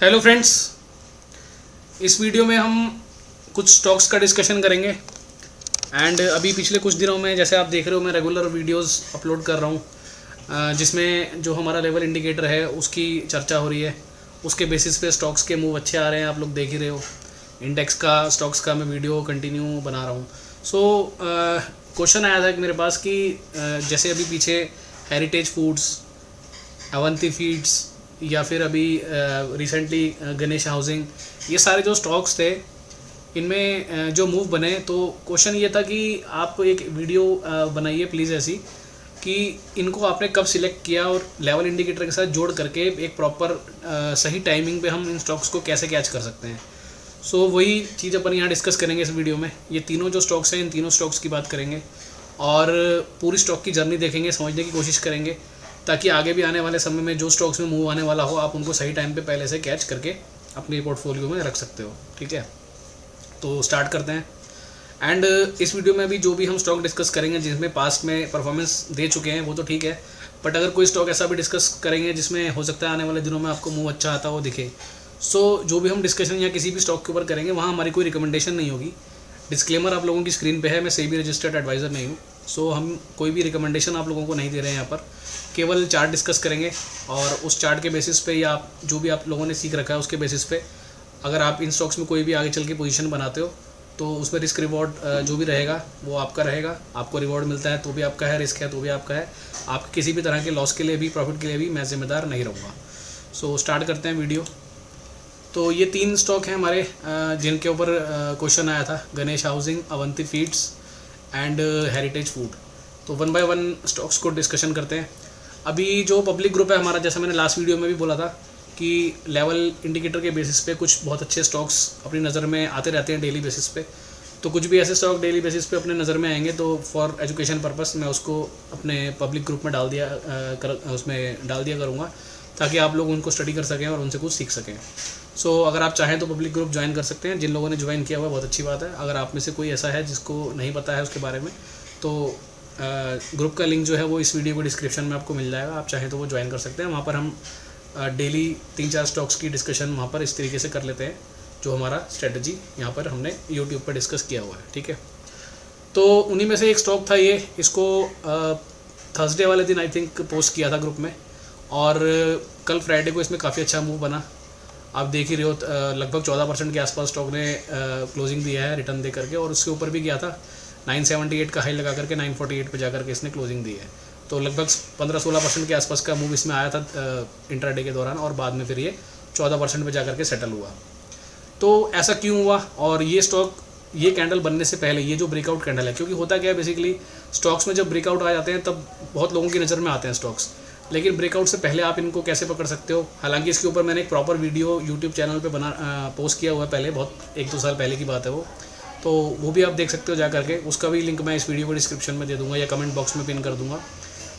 Hello friends, इस video में हम कुछ स्टॉक्स का डिस्कशन करेंगे। एंड अभी पिछले कुछ दिनों में जैसे आप देख रहे हो मैं रेगुलर वीडियोस अपलोड कर रहा हूँ, जिसमें जो हमारा लेवल इंडिकेटर है उसकी चर्चा हो रही है। उसके बेसिस पे स्टॉक्स के मूव अच्छे आ रहे हैं, आप लोग देख ही रहे हो। इंडेक्स का, स्टॉक्स का मैं वीडियो कंटिन्यू बना रहा हूँ। सो क्वेश्चन आया था कि मेरे पास कि जैसे अभी पीछे हेरिटेज फूड्स, अवंती फीड्स या फिर अभी रिसेंटली गणेश हाउसिंग, ये सारे जो स्टॉक्स थे इनमें जो मूव बने, तो क्वेश्चन ये था कि आप एक वीडियो बनाइए प्लीज़ ऐसी कि इनको आपने कब सिलेक्ट किया और लेवल इंडिकेटर के साथ जोड़ करके एक प्रॉपर सही टाइमिंग पे हम इन स्टॉक्स को कैसे कैच कर सकते हैं। सो वही चीज़ अपन यहाँ डिस्कस करेंगे इस वीडियो में। ये तीनों जो स्टॉक्स हैं, इन तीनों स्टॉक्स की बात करेंगे और पूरी स्टॉक की जर्नी देखेंगे, समझने की कोशिश करेंगे, ताकि आगे भी आने वाले समय में जो स्टॉक्स में मूव आने वाला हो आप उनको सही टाइम पे पहले से कैच करके अपने पोर्टफोलियो में रख सकते हो। ठीक है, तो स्टार्ट करते हैं। एंड इस वीडियो में भी जो भी हम स्टॉक डिस्कस करेंगे जिसमें पास्ट में परफॉर्मेंस दे चुके हैं वो तो ठीक है, बट अगर कोई स्टॉक ऐसा भी डिस्कस करेंगे जिसमें हो सकता है आने वाले दिनों में आपको मूव अच्छा आता हो दिखे, सो जो भी हम डिस्कशन या किसी भी स्टॉक के ऊपर करेंगे वहाँ हमारी कोई रिकमेंडेशन नहीं होगी। डिस्क्लेमर आप लोगों की स्क्रीन पे है, मैं सेबी रजिस्टर्ड एडवाइज़र नहीं हूँ। सो हम कोई भी रिकमेंडेशन आप लोगों को नहीं दे रहे हैं यहाँ पर, केवल चार्ट डिस्कस करेंगे और उस चार्ट के बेसिस पे या जो भी आप लोगों ने सीख रखा है उसके बेसिस पे अगर आप इन स्टॉक्स में कोई भी आगे चल के पोजीशन बनाते हो तो उसमें रिस्क रिवॉर्ड जो भी रहेगा वो आपका रहेगा। आपको रिवॉर्ड मिलता है तो भी आपका है, रिस्क है तो भी आपका है। आप किसी भी तरह के लॉस के लिए भी, प्रॉफिट के लिए भी मैं जिम्मेदार नहीं रहूँगा। सो स्टार्ट करते हैं वीडियो। तो ये तीन स्टॉक हैं हमारे जिनके ऊपर क्वेश्चन आया था, Ganesh housing, Avanti feeds and heritage food. तो वन बाय वन स्टॉक्स को डिस्कशन करते हैं। अभी जो पब्लिक ग्रुप है हमारा, जैसा मैंने लास्ट वीडियो में भी बोला था कि लेवल इंडिकेटर के बेसिस पे कुछ बहुत अच्छे स्टॉक्स अपनी नज़र में आते रहते हैं डेली बेसिस पे। तो कुछ भी ऐसे स्टॉक डेली बेसिस पे अपने नज़र में आएंगे तो फॉर एजुकेशन पर्पस मैं उसको अपने पब्लिक ग्रुप में उसमें डाल दिया करूँगा, ताकि आप लोग उनको स्टडी कर सकें और उनसे कुछ सीख सकें। सो अगर आप चाहें तो पब्लिक ग्रुप ज्वाइन कर सकते हैं। जिन लोगों ने ज्वाइन किया हुआ बहुत अच्छी बात है। अगर आप में से कोई ऐसा है जिसको नहीं पता है उसके बारे में, तो ग्रुप का लिंक जो है वो इस वीडियो को डिस्क्रिप्शन में आपको मिल जाएगा। आप चाहें तो वो ज्वाइन कर सकते हैं। वहाँ पर हम डेली 3-4 स्टॉक्स की डिस्कशन वहाँ पर इस तरीके से कर लेते हैं, जो हमारा स्ट्रेटजी यहाँ पर हमने यूट्यूब पर डिस्कस किया हुआ है। ठीक है, तो उन्हीं में से एक स्टॉक था ये। इसको थर्सडे वाले दिन आई थिंक पोस्ट किया था ग्रुप में, और कल फ्राइडे को इसमें काफ़ी अच्छा मूव बना। आप देख ही रहे हो, लगभग 14% के आसपास स्टॉक ने क्लोजिंग दिया है रिटर्न दे करके, और उसके ऊपर भी गया था 978 का हाई लगा करके 948 पे जा करके इसने क्लोजिंग दी है। तो लगभग 15-16% के आसपास का मूव इसमें आया था इंट्राडे के दौरान, और बाद में फिर ये 14% पे जा करके सेटल हुआ। तो ऐसा क्यों हुआ? और ये स्टॉक, ये कैंडल बनने से पहले ये जो ब्रेकआउट कैंडल है, क्योंकि होता क्या है बेसिकली स्टॉक्स में जब ब्रेकआउट आ जाते हैं तब बहुत लोगों की नज़र में आते हैं स्टॉक्स, लेकिन ब्रेकआउट से पहले आप इनको कैसे पकड़ सकते हो। हालांकि इसके ऊपर मैंने एक प्रॉपर वीडियो यूट्यूब चैनल पे पोस्ट किया हुआ है पहले, बहुत 1-2 साल पहले की बात है वो, तो वो भी आप देख सकते हो जा करके। उसका भी लिंक मैं इस वीडियो को डिस्क्रिप्शन में दे दूँगा या कमेंट बॉक्स में पिन कर दूँगा।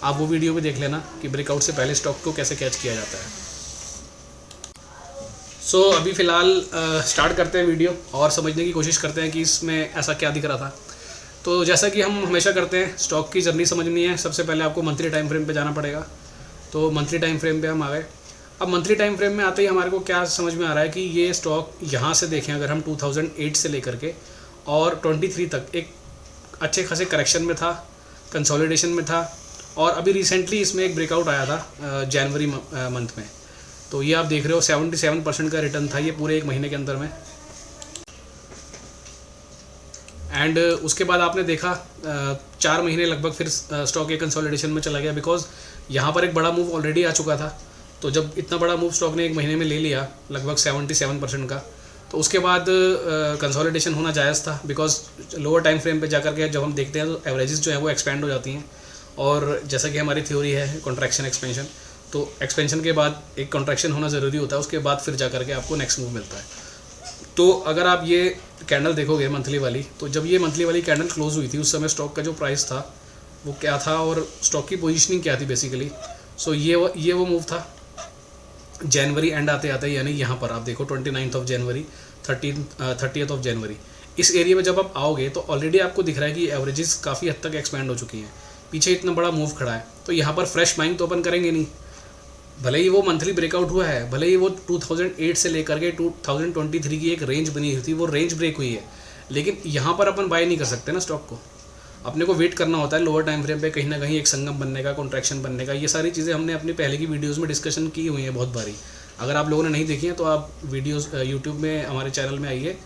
आप वो वीडियो भी देख लेना कि ब्रेकआउट से पहले स्टॉक को कैसे कैच किया जाता है। सो अभी फ़िलहाल स्टार्ट करते हैं वीडियो और समझने की कोशिश करते हैं कि इसमें ऐसा क्या दिख रहा था। तो जैसा कि हम हमेशा करते हैं, स्टॉक की जर्नी समझनी है, सबसे पहले आपको मंथली टाइम फ्रेम पे जाना पड़ेगा। तो मंथली टाइम फ्रेम पे हम आ गए। अब मंथली टाइम फ्रेम में आते ही हमारे को क्या समझ में आ रहा है कि ये स्टॉक यहाँ से देखें, अगर हम 2008 से लेकर के और 23 तक एक अच्छे खासे करेक्शन में था, कंसोलिडेशन में था, और अभी रिसेंटली इसमें एक ब्रेकआउट आया था जनवरी मंथ में। तो ये आप देख रहे हो 77% का रिटर्न था ये पूरे एक महीने के अंदर में। एंड उसके बाद आपने देखा 4 महीने लगभग फिर स्टॉक एक कंसोलिडेशन में चला गया, बिकॉज यहाँ पर एक बड़ा मूव ऑलरेडी आ चुका था। तो जब इतना बड़ा मूव स्टॉक ने एक महीने में ले लिया लगभग 77% का, तो उसके बाद कंसोलिडेशन होना जायज़ था, बिकॉज लोअर टाइम फ्रेम पे जाकर के जब हम देखते हैं तो एवरेजेस जो है वो एक्सपेंड हो जाती हैं, और जैसा कि हमारी थ्योरी है कॉन्ट्रैक्शन एक्सपेंशन, तो एक्सपेंशन के बाद एक कॉन्ट्रैक्शन होना ज़रूरी होता है, उसके बाद फिर जा करके आपको नेक्स्ट मूव मिलता है। तो अगर आप ये कैंडल देखोगे मंथली वाली, तो जब ये मंथली वाली कैंडल क्लोज हुई थी उस समय स्टॉक का जो प्राइस था वो क्या था और स्टॉक की पोजीशनिंग क्या थी बेसिकली। सो ये वो मूव था जनवरी एंड आते आते, यानी यहाँ पर आप देखो 29 जनवरी, 30 जनवरी, इस एरिया में जब आप आओगे तो ऑलरेडी आपको दिख रहा है कि एवरेजेस काफ़ी हद तक एक्सपेंड हो चुकी हैं। पीछे इतना बड़ा मूव खड़ा है, तो यहाँ पर फ्रेश बाइंग तो ओपन करेंगे नहीं। भले ही वो मंथली ब्रेकआउट हुआ है, भले ही वो 2008 से लेकर के 2023 की एक रेंज बनी हुई थी, वो रेंज ब्रेक हुई है, लेकिन यहाँ पर अपन बाय नहीं कर सकते ना स्टॉक को। अपने को वेट करना होता है लोअर टाइम फ्रेम पे, कहीं ना कहीं एक संगम बनने का, कॉन्ट्रैक्शन बनने का। ये सारी चीज़ें हमने अपनी पहले की वीडियोज़ में डिस्कशन की हुई हैं बहुत बारी। अगर आप लोगों ने नहीं देखी हैं तो आप वीडियोज़ यूट्यूब में हमारे चैनल में आइए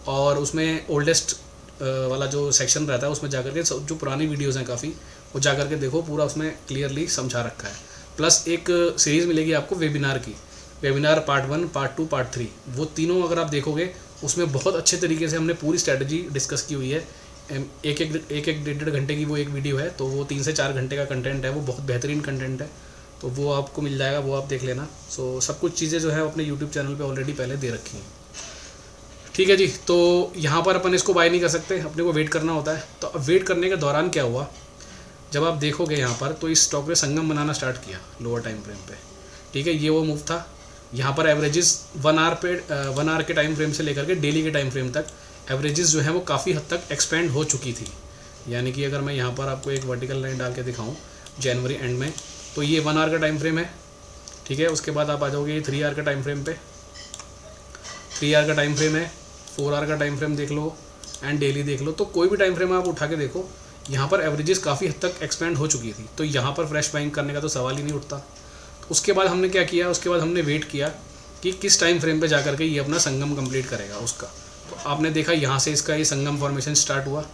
और उसमें ओल्डेस्ट वाला जो सेक्शन रहता है उसमें जाकर के जो पुरानी वीडियोज़ हैं काफ़ी, वो जा करके देखो, पूरा उसमें क्लियरली समझा रखा है। प्लस एक सीरीज़ मिलेगी आपको वेबिनार की, वेबिनार पार्ट 1, पार्ट 2, पार्ट 3, वो तीनों अगर आप देखोगे उसमें बहुत अच्छे तरीके से हमने पूरी स्ट्रैटेजी डिस्कस की हुई है। एक डेढ़ घंटे की वो एक वीडियो है, तो वो 3 से 4 घंटे का कंटेंट है, वो बहुत बेहतरीन कंटेंट है, तो वो आपको मिल जाएगा, वो आप देख लेना। सो सब कुछ चीज़ें जो है अपने यूट्यूब चैनल पे ऑलरेडी पहले दे रखी हैं। ठीक है जी, तो यहाँ पर अपन इसको बाय नहीं कर सकते, अपने को वेट करना होता है। तो अब वेट करने के दौरान क्या हुआ, जब आप देखोगे यहाँ पर तो इस स्टॉक ने संगम बनाना स्टार्ट किया लोअर टाइम फ्रेम पे। ठीक है, ये वो मूव था। यहाँ पर एवरेजेस 1 आवर के टाइम फ्रेम से लेकर के डेली के टाइम फ्रेम तक एवरेजेस जो है वो काफ़ी हद तक एक्सपेंड हो चुकी थी। यानी कि अगर मैं यहाँ पर आपको एक वर्टिकल लाइन डाल के दिखाऊँ जनवरी एंड में, तो ये 1 आवर का टाइम फ्रेम है। ठीक है, उसके बाद आप आ जाओगे 3 आवर का टाइम फ्रेम पे, 3 आवर का टाइम फ्रेम है, 4 आवर का टाइम फ्रेम देख लो एंड डेली देख लो। तो कोई भी टाइम फ्रेम आप उठा के देखो, यहाँ पर एवरेजेस काफ़ी हद तक एक्सपेंड हो चुकी थी, तो यहाँ पर फ्रेश बाइंग करने का तो सवाल ही नहीं उठता। तो उसके बाद हमने क्या किया, उसके बाद हमने वेट किया कि किस टाइम फ्रेम पे जा करके ये अपना संगम कंप्लीट करेगा उसका। तो आपने देखा यहाँ से इसका ये संगम फॉर्मेशन स्टार्ट हुआ,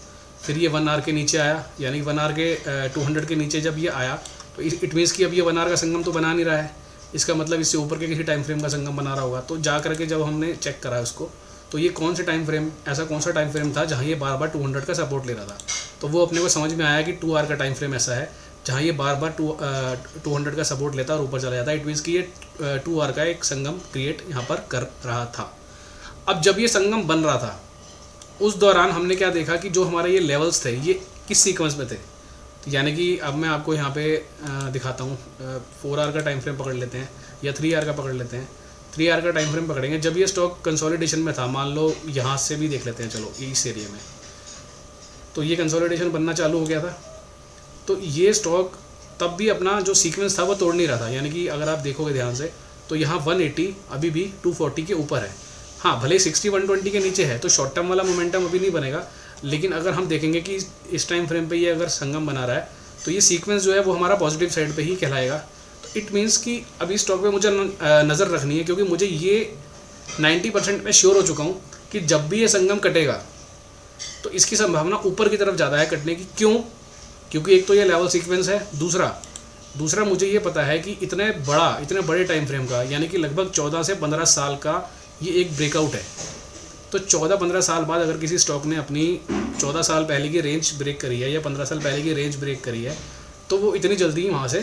फिर ये 1 आवर के नीचे आया, यानी 1 आवर के 200 के नीचे जब ये आया तो इट मीन्स कि अब ये 1 आवर का संगम तो बना नहीं रहा है, इसका मतलब इससे ऊपर के किसी टाइम फ्रेम का संगम बना रहा होगा। तो जा करके जब हमने चेक करा उसको, तो ये कौन सा टाइम फ्रेम था जहाँ ये बार बार 200 का सपोर्ट ले रहा था। तो वो अपने को समझ में आया कि 2 आवर का टाइम फ्रेम ऐसा है जहाँ ये बार बार 200 का सपोर्ट लेता और ऊपर चला जाता है। इट मीन्स कि ये 2 आवर का एक संगम क्रिएट यहाँ पर कर रहा था। अब जब ये संगम बन रहा था उस दौरान हमने क्या देखा कि जो हमारे ये लेवल्स थे ये किस सीक्वेंस में थे। तो यानी कि अब मैं आपको यहाँ पे दिखाता हूँ, 4 आवर का टाइम फ्रेम पकड़ लेते हैं या 3 आवर का पकड़ लेते हैं। 3 आवर का टाइम फ्रेम पकड़ेंगे जब ये स्टॉक कंसोलिडेशन में था, मान लो यहाँ से भी देख लेते हैं, चलो इस एरिया में, तो ये कंसोलिडेशन बनना चालू हो गया था। तो ये स्टॉक तब भी अपना जो सीक्वेंस था वो तोड़ नहीं रहा था। यानी कि अगर आप देखोगे ध्यान से तो यहाँ 180 अभी भी 240 के ऊपर है। हाँ, भले 60-120 के नीचे है, तो शॉर्ट टर्म वाला मोमेंटम अभी नहीं बनेगा, लेकिन अगर हम देखेंगे कि इस टाइम फ्रेम पे ये अगर संगम बना रहा है तो ये सीक्वेंस जो है वो हमारा पॉजिटिव साइड पे ही कहलाएगा। तो इट मीन्स कि अभी स्टॉक पे मुझे नज़र रखनी है, क्योंकि मुझे ये 90% में श्योर हो चुका हूँ कि जब भी ये संगम कटेगा तो इसकी संभावना ऊपर की तरफ ज़्यादा है कटने की। क्यों? क्योंकि एक तो ये लेवल सीक्वेंस है, दूसरा मुझे ये पता है कि इतने बड़े टाइम फ्रेम का, यानी कि लगभग 14 से 15 साल का ये एक ब्रेकआउट है। तो 14-15 साल बाद अगर किसी स्टॉक ने अपनी 14 साल पहले की रेंज ब्रेक करी है या 15 साल पहले की रेंज ब्रेक करी है, तो वो इतनी जल्दी वहाँ से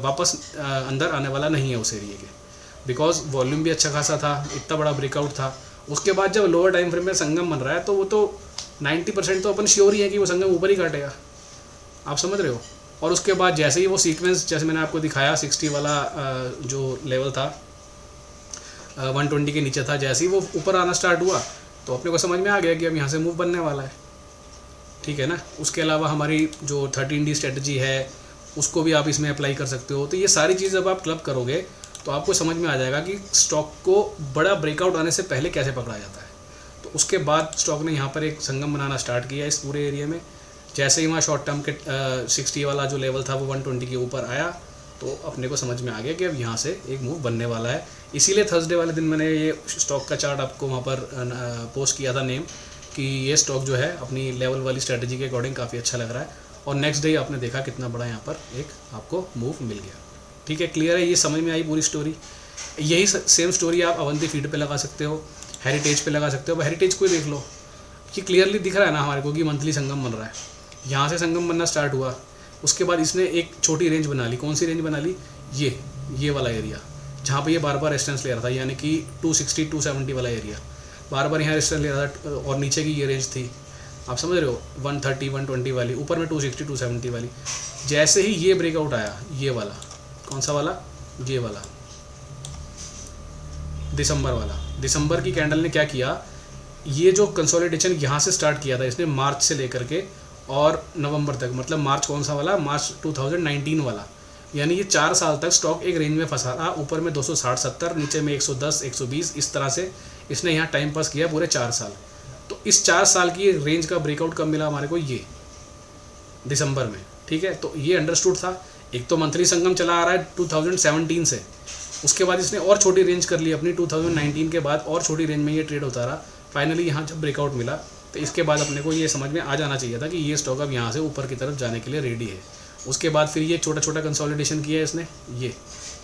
वापस अंदर आने वाला नहीं है उस एरिए के, बिकॉज वॉल्यूम भी अच्छा खासा था, इतना बड़ा ब्रेकआउट था। उसके बाद जब लोअर टाइम फ्रेम में संगम बन रहा है तो वो तो 90% तो अपन श्योर ही है कि वो संगम ऊपर ही काटेगा, आप समझ रहे हो। और उसके बाद जैसे ही वो सीक्वेंस, जैसे मैंने आपको दिखाया 60 वाला जो लेवल था 120 के नीचे था, जैसे ही वो ऊपर आना स्टार्ट हुआ तो अपने को समझ में आ गया कि अब यहाँ से मूव बनने वाला है। ठीक है ना। उसके अलावा हमारी जो 13D स्ट्रेटजी है उसको भी आप इसमें अप्लाई कर सकते हो। तो ये सारी चीज़ जब आप क्लब करोगे तो आपको समझ में आ जाएगा कि स्टॉक को बड़ा ब्रेकआउट आने से पहले कैसे पकड़ा जाता है। तो उसके बाद स्टॉक ने यहाँ पर एक संगम बनाना स्टार्ट किया इस पूरे एरिया में। जैसे ही वहाँ शॉर्ट टर्म के 60 वाला जो लेवल था वो 120 के ऊपर आया तो अपने को समझ में आ गया कि अब यहाँ से एक मूव बनने वाला है। इसीलिए थर्सडे वाले दिन मैंने ये स्टॉक का चार्ट आपको वहाँ पर पोस्ट किया था नेम, कि ये स्टॉक जो है अपनी लेवल वाली स्ट्रेटजी के अकॉर्डिंग काफ़ी अच्छा लग रहा है। और नेक्स्ट डे आपने देखा कितना बड़ा यहाँ पर एक आपको मूव मिल गया। ठीक है, क्लियर है, ये समझ में आई पूरी स्टोरी। यही सेम स्टोरी आप अवंती फीड पे लगा सकते हो, हेरिटेज पे लगा सकते हो। अब हेरिटेज को देख लो, ये क्लियरली दिख रहा है ना हमारे को कि मंथली संगम बन रहा है। यहाँ से संगम बनना स्टार्ट हुआ, उसके बाद इसने एक छोटी रेंज बना ली। कौन सी रेंज बना ली? ये वाला एरिया जहाँ पे ये बार बार रेजिस्टेंस ले रहा था, यानी कि 260-270 वाला एरिया बार बार यहाँ रेजिस्टेंस ले रहा था। और नीचे की ये रेंज थी, आप समझ रहे हो, 130-120 वाली, ऊपर में 260-270 वाली। जैसे ही ये ब्रेकआउट आया, ये वाला, कौन सा वाला? ये वाला दिसंबर की कैंडल ने क्या किया, ये जो कंसोलिडेशन यहाँ से स्टार्ट किया था इसने मार्च से लेकर के और नवंबर तक, मतलब मार्च कौन सा वाला? मार्च 2019 वाला। यानी ये 4 साल तक स्टॉक एक रेंज में फंसा रहा, ऊपर में 260-70, नीचे में 110-120, इस तरह से इसने यहाँ टाइम पास किया पूरे 4 साल। तो इस 4 साल की रेंज का ब्रेकआउट कब मिला हमारे को, ये दिसंबर में, ठीक है। तो ये अंडरस्टूड था। एक तो मंथली संगम चला आ रहा है 2017 से, उसके बाद इसने और छोटी रेंज कर ली अपनी 2019 के बाद, और छोटी रेंज में ये ट्रेड होता रहा। फाइनली यहाँ जब ब्रेकआउट मिला तो इसके बाद अपने को ये समझ में आ जाना चाहिए था कि ये स्टॉक अब यहाँ से ऊपर की तरफ जाने के लिए रेडी है। उसके बाद फिर ये छोटा छोटा कंसोलिडेशन किया है इसने, ये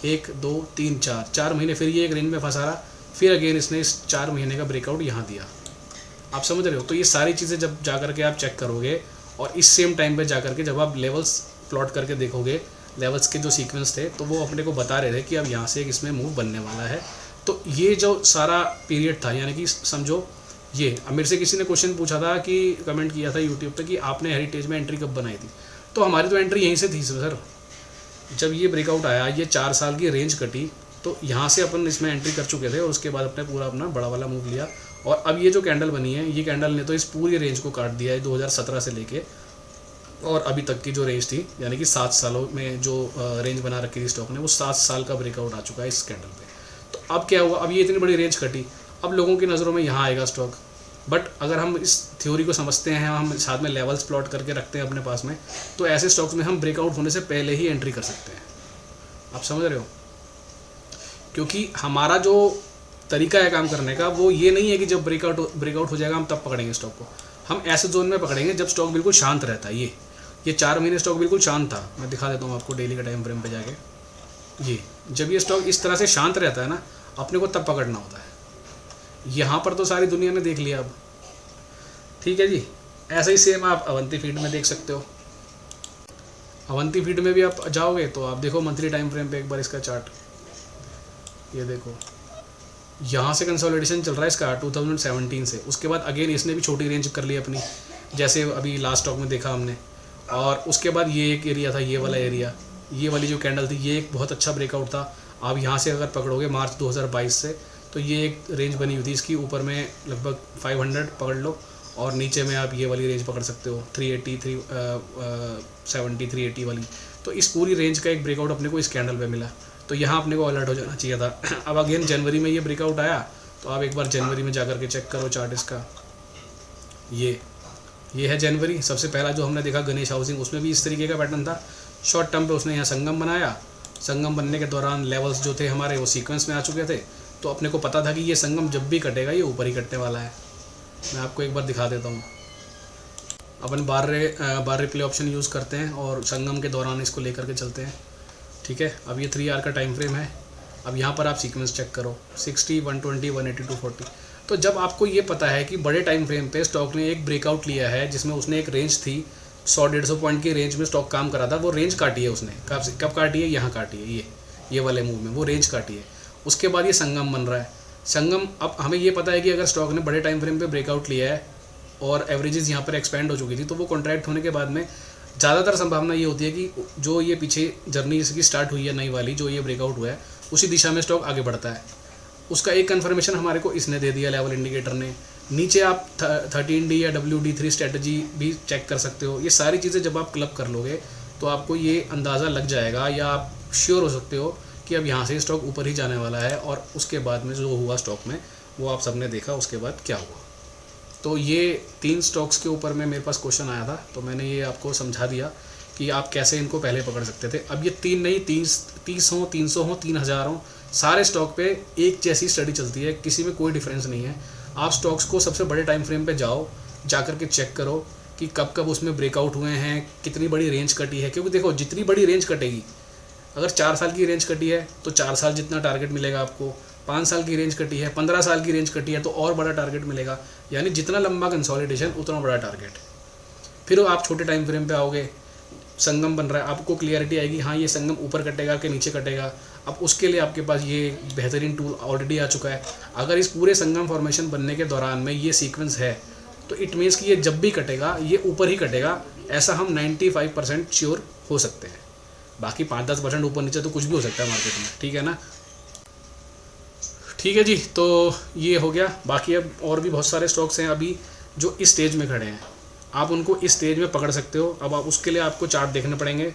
1 2 3 4 महीने फिर ये एक रेंज में फंसा रहा, फिर अगेन इसने इस 4 महीने का ब्रेकआउट यहाँ दिया। आप समझ रहे हो। तो ये सारी चीज़ें जब जा कर के आप चेक करोगे और इस सेम टाइम पे जा कर के जब आप लेवल्स प्लॉट करके देखोगे, लेवल्स के जो सीक्वेंस थे तो वो अपने को बता रहे थे कि अब यहाँ से एक इसमें मूव बनने वाला है। तो ये जो सारा पीरियड था, यानी कि समझो ये, अब मेरे से किसी ने क्वेश्चन पूछा था कि कमेंट किया था यूट्यूब पे कि आपने हेरिटेज में एंट्री कब बनाई थी, तो हमारी तो एंट्री यहीं से थी सर। जब ये ब्रेकआउट आया, ये 4 साल की रेंज कटी, तो यहाँ से अपन इसमें एंट्री कर चुके थे और उसके बाद अपने पूरा अपना बड़ा वाला मूव लिया। और अब ये जो कैंडल बनी है, ये कैंडल ने तो इस पूरी रेंज को काट दिया है 2017 से लेके और अभी तक की जो रेंज थी, यानी कि 7 सालों में जो रेंज बना रखी थी स्टॉक ने, वो 7 साल का ब्रेकआउट आ चुका है इस कैंडल पे। तो अब क्या हुआ, अब ये इतनी बड़ी रेंज कटी, अब लोगों की नज़रों में यहाँ आएगा स्टॉक। बट अगर हम इस थ्योरी को समझते हैं, हम साथ में लेवल्स प्लॉट करके रखते हैं अपने पास में, तो ऐसे स्टॉक्स में हम ब्रेकआउट होने से पहले ही एंट्री कर सकते हैं। आप समझ रहे हो। क्योंकि हमारा जो तरीका है काम करने का, वो ये नहीं है कि जब ब्रेकआउट हो जाएगा हम तब पकड़ेंगे स्टॉक को। हम ऐसे जोन में पकड़ेंगे जब स्टॉक बिल्कुल शांत रहता है। ये 4 महीने स्टॉक बिल्कुल शांत था। मैं दिखा देता हूँ आपको डेली का टाइम फ्रेम पे जाके। ये जब ये स्टॉक इस तरह से शांत रहता है ना, अपने को तब पकड़ना होता है। यहाँ पर तो सारी दुनिया ने देख लिया अब, ठीक है जी। ऐसा ही सेम आप अवंती फीड में देख सकते हो। अवंती फीड में भी आप जाओगे तो आप देखो मंथली टाइम फ्रेम पे एक बार इसका चार्ट, ये देखो यहाँ से कंसोलिडेशन चल रहा है इसका 2017 से। उसके बाद अगेन इसने भी छोटी रेंज कर ली अपनी, जैसे अभी लास्ट स्टॉक में देखा हमने। और उसके बाद ये एक एरिया था, ये वाला एरिया, ये वाली जो कैंडल थी, ये एक बहुत अच्छा ब्रेकआउट था। आप यहाँ से अगर पकड़ोगे मार्च 2022 से, तो ये एक रेंज बनी हुई थी इसकी, ऊपर में लगभग 500 पकड़ लो और नीचे में आप ये वाली रेंज पकड़ सकते हो 380 370 380 वाली। तो इस पूरी रेंज का एक ब्रेकआउट अपने को इस कैंडल पे मिला। तो यहाँ अपने को अलर्ट हो जाना चाहिए था। अब अगेन जनवरी में ये ब्रेकआउट आया, तो आप एक बार जनवरी में जाकर के चेक करो चार्ट इसका। ये है जनवरी। सबसे पहला जो हमने देखा गणेश हाउसिंग, उसमें भी इस तरीके का पैटर्न था। शॉर्ट टर्म पे उसने यहाँ संगम बनाया। संगम बनने के दौरान लेवल्स जो थे हमारे वो सीक्वेंस में आ चुके थे। तो अपने को पता था कि ये संगम जब भी कटेगा ये ऊपर ही कटने वाला है। मैं आपको एक बार दिखा देता हूँ। अपन बार रिप्ले ऑप्शन यूज़ करते हैं और संगम के दौरान इसको लेकर के चलते हैं, ठीक है। अब ये 3 आवर का टाइम फ्रेम है। अब यहाँ पर आप सीक्वेंस चेक करो 60 120 180 240। तो जब आपको ये पता है कि बड़े टाइम फ्रेम पे स्टॉक ने एक ब्रेकआउट लिया है, जिसमें उसने एक रेंज थी 100-150 पॉइंट की रेंज में स्टॉक काम करा था, वो रेंज काटी है उसने। कब काटी है, यहाँ काटी है, ये वाले मूव में वो रेंज काटी है। उसके बाद ये संगम बन रहा है। संगम, अब हमें ये पता है कि अगर स्टॉक ने बड़े टाइम फ्रेम पे ब्रेकआउट लिया है और एवरेजेस यहाँ पर एक्सपेंड हो चुकी थी, तो वो कॉन्ट्रैक्ट होने के बाद में ज़्यादातर संभावना ये होती है कि जो ये पीछे जर्नी इसकी स्टार्ट हुई है नई वाली, जो ये ब्रेकआउट हुआ है, उसी दिशा में स्टॉक आगे बढ़ता है। उसका एक कन्फर्मेशन हमारे को इसने दे दिया लेवल इंडिकेटर ने। नीचे आप 13D या WD3 स्ट्रेटजी भी चेक कर सकते हो। ये सारी चीज़ें जब आप क्लब कर लोगे तो आपको ये अंदाज़ा लग जाएगा, या आप श्योर हो सकते हो कि अब यहाँ से स्टॉक ऊपर ही जाने वाला है। और उसके बाद में जो हुआ स्टॉक में, वो आप सबने देखा उसके बाद क्या हुआ। तो ये 3 स्टॉक्स के ऊपर में मेरे पास क्वेश्चन आया था, तो मैंने ये आपको समझा दिया कि आप कैसे इनको पहले पकड़ सकते थे। अब ये 3 नहीं, 30 हो, 300 हो, 3000 हो, सारे स्टॉक पे एक जैसी स्टडी चलती है, किसी में कोई डिफरेंस नहीं है। आप स्टॉक्स को सबसे बड़े टाइम फ्रेम पे जाओ, जाकर के चेक करो कि कब कब उसमें ब्रेकआउट हुए हैं, कितनी बड़ी रेंज कटी है। क्योंकि देखो, जितनी बड़ी रेंज कटेगी, अगर 4 साल की रेंज कटी है तो 4 साल जितना टारगेट मिलेगा आपको। 5 साल की रेंज कटी है, 15 साल की रेंज कटी है तो और बड़ा टारगेट मिलेगा। यानी जितना लंबा कंसोलिडेशन उतना बड़ा टारगेट। फिर आप छोटे टाइम फ्रेम पे आओगे, संगम बन रहा है, आपको क्लियरिटी आएगी, हाँ ये संगम ऊपर कटेगा कि नीचे कटेगा। अब उसके लिए आपके पास ये बेहतरीन टूल ऑलरेडी आ चुका है। अगर इस पूरे संगम फॉर्मेशन बनने के दौरान में ये सीक्वेंस है, तो इट मीन्स कि ये जब भी कटेगा ये ऊपर ही कटेगा, ऐसा हम 95% श्योर हो सकते हैं। बाकी 5-10% ऊपर नीचे तो कुछ भी हो सकता है मार्केट में, ठीक है ना। ठीक है जी, तो ये हो गया। बाकी अब और भी बहुत सारे स्टॉक्स हैं अभी जो इस स्टेज में खड़े हैं, आप उनको इस स्टेज में पकड़ सकते हो। अब आप उसके लिए आपको चार्ट देखने पड़ेंगे।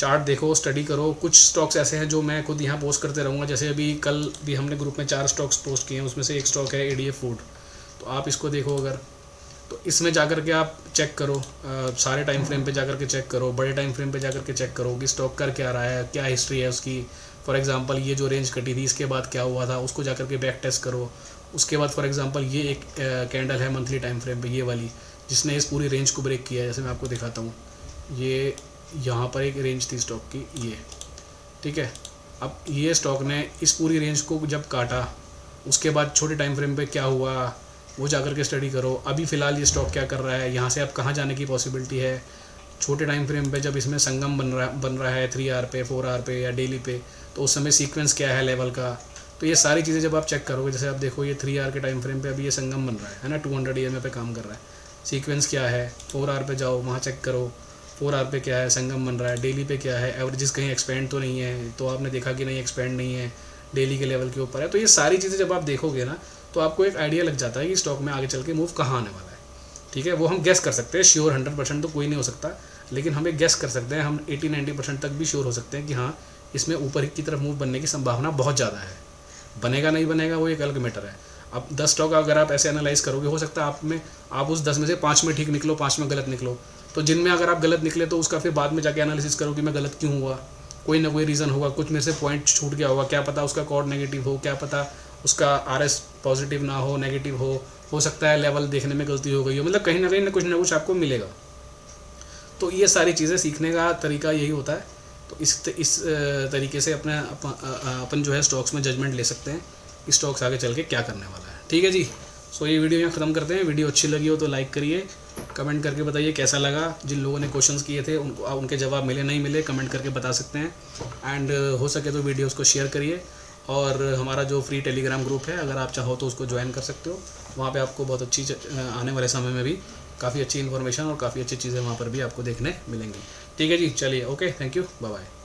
चार्ट देखो, स्टडी करो। कुछ स्टॉक्स ऐसे हैं जो मैं खुद यहाँ पोस्ट करते रहूँगा, जैसे अभी कल भी हमने ग्रुप में 4 स्टॉक्स पोस्ट किए हैं, उसमें से एक स्टॉक है ADF फूड, तो आप इसको देखो अगर, तो इसमें जाकर के आप चेक करो, सारे टाइम फ्रेम पे जाकर के चेक करो, बड़े टाइम फ्रेम पे जाकर के चेक करो कि स्टॉक कर क्या रहा है, क्या हिस्ट्री है उसकी। फॉर एग्जांपल ये जो रेंज कटी थी इसके बाद क्या हुआ था, उसको जाकर के बैक टेस्ट करो। उसके बाद फॉर एग्जांपल ये एक कैंडल है मंथली टाइम फ्रेम पे, ये वाली, जिसने इस पूरी रेंज को ब्रेक किया है। जैसे मैं आपको दिखाता हूँ, ये यहाँ पर एक रेंज थी स्टॉक की, ये ठीक है। अब ये स्टॉक ने इस पूरी रेंज को जब काटा, उसके बाद छोटे टाइम फ्रेम पे क्या हुआ वो जाकर के स्टडी करो। अभी फ़िलहाल ये स्टॉक क्या कर रहा है, यहाँ से अब कहाँ जाने की पॉसिबिलिटी है, छोटे टाइम फ्रेम पे जब इसमें संगम बन रहा है 3 आवर पे, 4 आवर पे या डेली पे, तो उस समय सीक्वेंस क्या है लेवल का। तो ये सारी चीज़ें जब आप चेक करोगे, जैसे आप देखो ये 3 आवर के टाइम फ्रेम पे अभी ये संगम बन रहा है ना, 200 EMA पे काम कर रहा है, सीक्वेंस क्या है। 4 आवर पे जाओ, वहाँ चेक करो 4 आवर पे क्या है, संगम बन रहा है। डेली पे क्या है, एवरेजेस कहीं एक्सपेंड तो नहीं है, तो आपने देखा कि नहीं एक्सपेंड नहीं है, डेली के लेवल के ऊपर है। तो ये सारी चीज़ें जब आप देखोगे ना, तो आपको एक आइडिया लग जाता है कि स्टॉक में आगे चल के मूव कहाँ आने वाला है, ठीक है। वो हम गेस कर सकते हैं, श्योर 100% तो कोई नहीं हो सकता, लेकिन हमें गेस कर सकते हैं, हम 80-90% तक भी श्योर हो सकते हैं कि हाँ इसमें ऊपर की तरफ मूव बनने की संभावना बहुत ज़्यादा है। बनेगा नहीं बनेगा वो एक अलग मैटर है। अब 10 स्टॉक अगर आप ऐसे एनालाइज करोगे, हो सकता है आप उस 10 में से 5 में ठीक निकलो, 5 में गलत निकलो। तो जिनमें अगर आप गलत निकले तो उसका फिर बाद में जाके एनालिसिस करो कि मैं गलत क्यों हुआ, कोई ना कोई रीज़न होगा, कुछ में से पॉइंट छूट गया होगा, क्या पता उसका कॉर्ड नेगेटिव हो, क्या पता उसका RS पॉजिटिव ना हो, नेगेटिव हो सकता है लेवल देखने में गलती हो गई हो, मतलब कहीं ना कुछ ना कुछ आपको मिलेगा। तो ये सारी चीज़ें सीखने का तरीका यही होता है। तो इस तरीके से अपन जो है स्टॉक्स में जजमेंट ले सकते हैं कि स्टॉक्स आगे चल के क्या करने वाला है, ठीक है जी। सो ये वीडियो यहाँ ख़त्म करते हैं। वीडियो अच्छी लगी हो तो लाइक करिए, कमेंट करके बताइए कैसा लगा। जिन लोगों ने क्वेश्चंस किए थे उनके जवाब मिले नहीं मिले कमेंट करके बता सकते हैं। एंड हो सके तो वीडियोस को शेयर करिए, और हमारा जो फ्री टेलीग्राम ग्रुप है अगर आप चाहो तो उसको ज्वाइन कर सकते हो। वहाँ पे आपको बहुत अच्छी आने वाले समय में भी काफ़ी अच्छी इन्फॉर्मेशन और काफ़ी अच्छी चीज़ें वहाँ पर भी आपको देखने मिलेंगी, ठीक है जी। चलिए, okay, thank you, bye bye.